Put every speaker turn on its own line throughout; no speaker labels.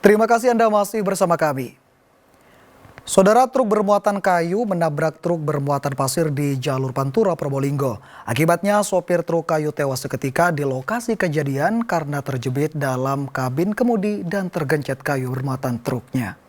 Terima kasih Anda masih bersama kami. Saudara, truk bermuatan kayu menabrak truk bermuatan pasir di jalur Pantura, Probolinggo. Akibatnya sopir truk kayu tewas seketika di lokasi kejadian karena terjepit dalam kabin kemudi dan tergencet kayu bermuatan truknya.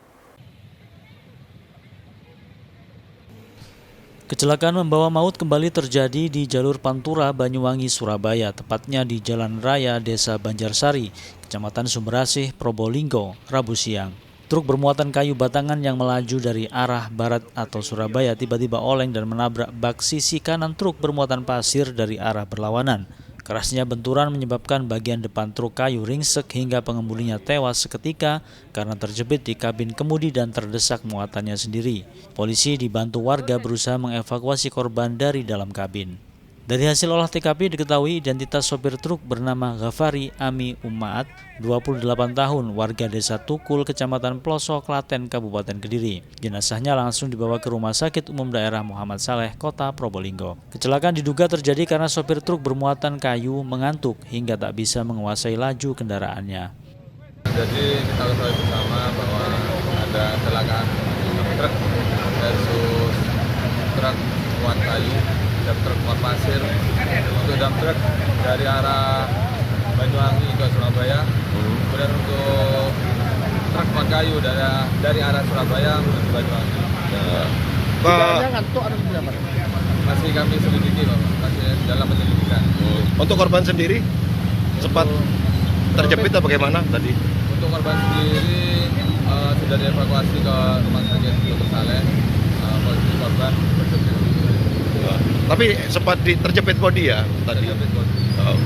Kecelakaan membawa maut kembali terjadi di jalur Pantura, Banyuwangi, Surabaya, tepatnya di Jalan Raya Desa Banjarsari, Kecamatan Sumberasih, Probolinggo, Rabu siang. Truk bermuatan kayu batangan yang melaju dari arah barat atau Surabaya tiba-tiba oleng dan menabrak bak sisi kanan truk bermuatan pasir dari arah berlawanan. Kerasnya benturan menyebabkan bagian depan truk kayu ringsek hingga pengemudinya tewas seketika karena terjepit di kabin kemudi dan terdesak muatannya sendiri. Polisi dibantu warga berusaha mengevakuasi korban dari dalam kabin. Dari hasil olah TKP diketahui identitas sopir truk bernama Ghafari Ami Umaat, 28 tahun, warga desa Tukul, Kecamatan Pelosok, Klaten, Kabupaten Kediri. Jenazahnya langsung dibawa ke Rumah Sakit Umum Daerah Muhammad Saleh, Kota Probolinggo. Kecelakaan diduga terjadi karena sopir truk bermuatan kayu mengantuk hingga tak bisa menguasai laju kendaraannya.
Jadi kita ketahui bersama bahwa ada kecelakaan truk versus truk muat kayu dan truk muat pasir. Untuk dump truk dari arah Banyuwangi ke Surabaya, kemudian untuk truk muat kayu dari arah Surabaya menuju Banyuwangi.
Ngantuk atau sebenarnya?
Masih kami selidiki, Pak. Masih dalam penyelidikan.
Untuk korban sendiri sempat terjepit atau bagaimana tadi?
Untuk korban sendiri sudah dievakuasi ke Rumah Sakit Dr. Saleh. Posisi korban terjepit.
Tapi sempat terjepit bodi ya tadi.
Terjepit bodi.
Oh.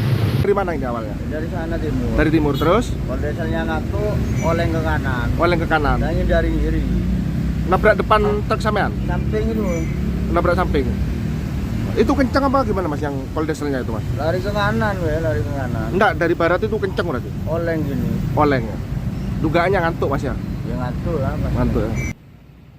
Dari mana ini awalnya?
Dari sana timur.
Dari timur terus?
Kondesernya ngaku oleng ke kanan.
Oleng ke kanan.
Dan dari kiri.
Nabrak depan truk sampean?
Samping itu.
Nabrak samping. Itu kencang apa gimana mas yang poldeselnya itu mas?
Lari ke kanan, lari ke kanan.
Enggak, dari barat itu kencang berarti?
Oleng gini.
Oleng ya? Dugaannya ngantuk mas ya?
Ya ngantuk lah.
Ngantuk ya?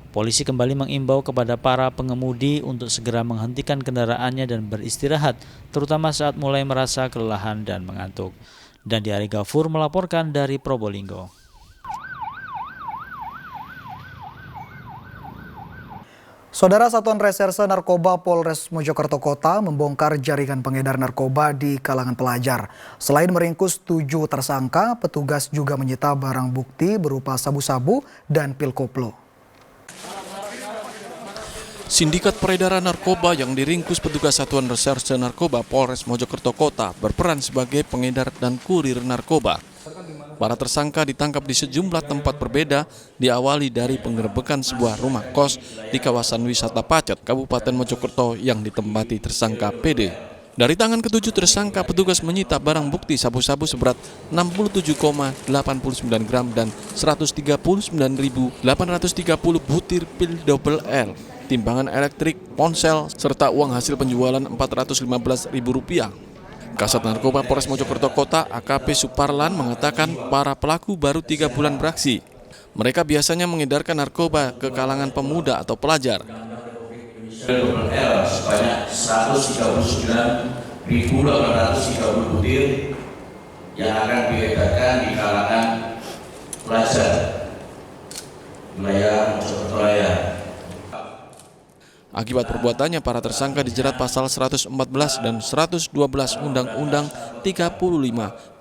Polisi kembali mengimbau kepada para pengemudi untuk segera menghentikan kendaraannya dan beristirahat, terutama saat mulai merasa kelelahan dan mengantuk. Dan Ari Gafur melaporkan dari Probolinggo.
Saudara, Satuan Reserse Narkoba Polres Mojokerto Kota membongkar jaringan pengedar narkoba di kalangan pelajar. Selain meringkus 7 tersangka, petugas juga menyita barang bukti berupa sabu-sabu dan pil koplo.
Sindikat peredaran narkoba yang diringkus petugas Satuan Reserse Narkoba Polres Mojokerto Kota berperan sebagai pengedar dan kurir narkoba. Para tersangka ditangkap di sejumlah tempat berbeda, diawali dari penggerebekan sebuah rumah kos di kawasan wisata Pacet, Kabupaten Mojokerto yang ditempati tersangka PD. Dari tangan ketujuh tersangka, petugas menyita barang bukti sabu-sabu seberat 67,89 gram dan 139.830 butir pil double L, timbangan elektrik, ponsel, serta uang hasil penjualan Rp415.000. Kasat Narkoba Polres Mojokerto Kota AKP Suparlan mengatakan para pelaku baru 3 bulan beraksi. Mereka biasanya mengedarkan narkoba ke kalangan pemuda atau pelajar.
Double L sebanyak 139.830 butir yang akan diedarkan di kalangan pelajar wilayah Mojokerto Raya.
Akibat perbuatannya, para tersangka dijerat pasal 114 dan 112 Undang-Undang 35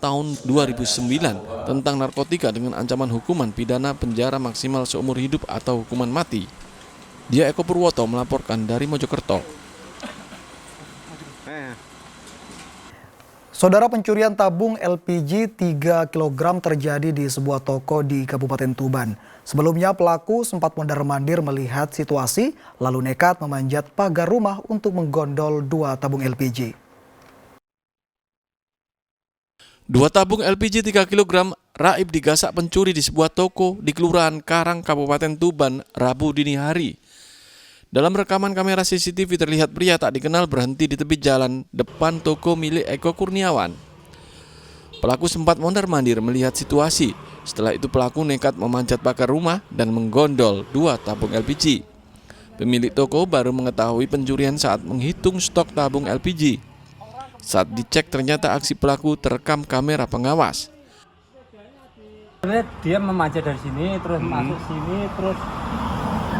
tahun 2009 tentang narkotika dengan ancaman hukuman pidana penjara maksimal seumur hidup atau hukuman mati. Dia Eko Purwoto melaporkan dari Mojokerto.
Saudara, pencurian tabung LPG 3 kg terjadi di sebuah toko di Kabupaten Tuban. Sebelumnya pelaku sempat mondar-mandir melihat situasi, lalu nekat memanjat pagar rumah untuk menggondol 2 tabung LPG.
2 tabung LPG 3 kg raib digasak pencuri di sebuah toko di Kelurahan Karang, Kabupaten Tuban, Rabu dini hari. Dalam rekaman kamera CCTV terlihat pria tak dikenal berhenti di tepi jalan depan toko milik Eko Kurniawan. Pelaku sempat mondar-mandir melihat situasi. Setelah itu pelaku nekat memanjat pagar rumah dan menggondol 2 tabung LPG. Pemilik toko baru mengetahui pencurian saat menghitung stok tabung LPG. Saat dicek ternyata aksi pelaku terekam kamera pengawas.
Sebenarnya dia memanjat dari sini, terus masuk sini, terus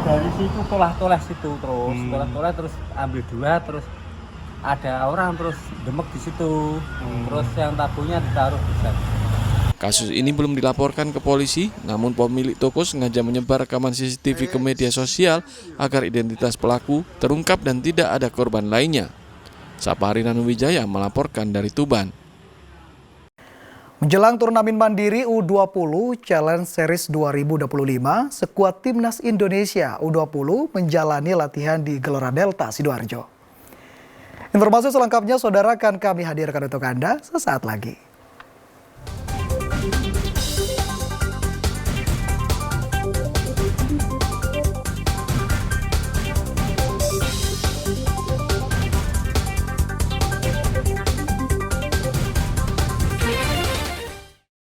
dari situ toleh situ terus, toleh terus ambil 2, terus ada orang terus demek di situ, terus yang tabungnya ditaruh di sana.
Kasus ini belum dilaporkan ke polisi, namun pemilik toko sengaja menyebar rekaman CCTV ke media sosial agar identitas pelaku terungkap dan tidak ada korban lainnya. Sapari Nanuwijaya melaporkan dari Tuban.
Menjelang turnamen mandiri U20 Challenge Series 2025, skuad Timnas Indonesia U20 menjalani latihan di Gelora Delta, Sidoarjo. Informasi selengkapnya saudara akan kami hadirkan untuk Anda sesaat lagi.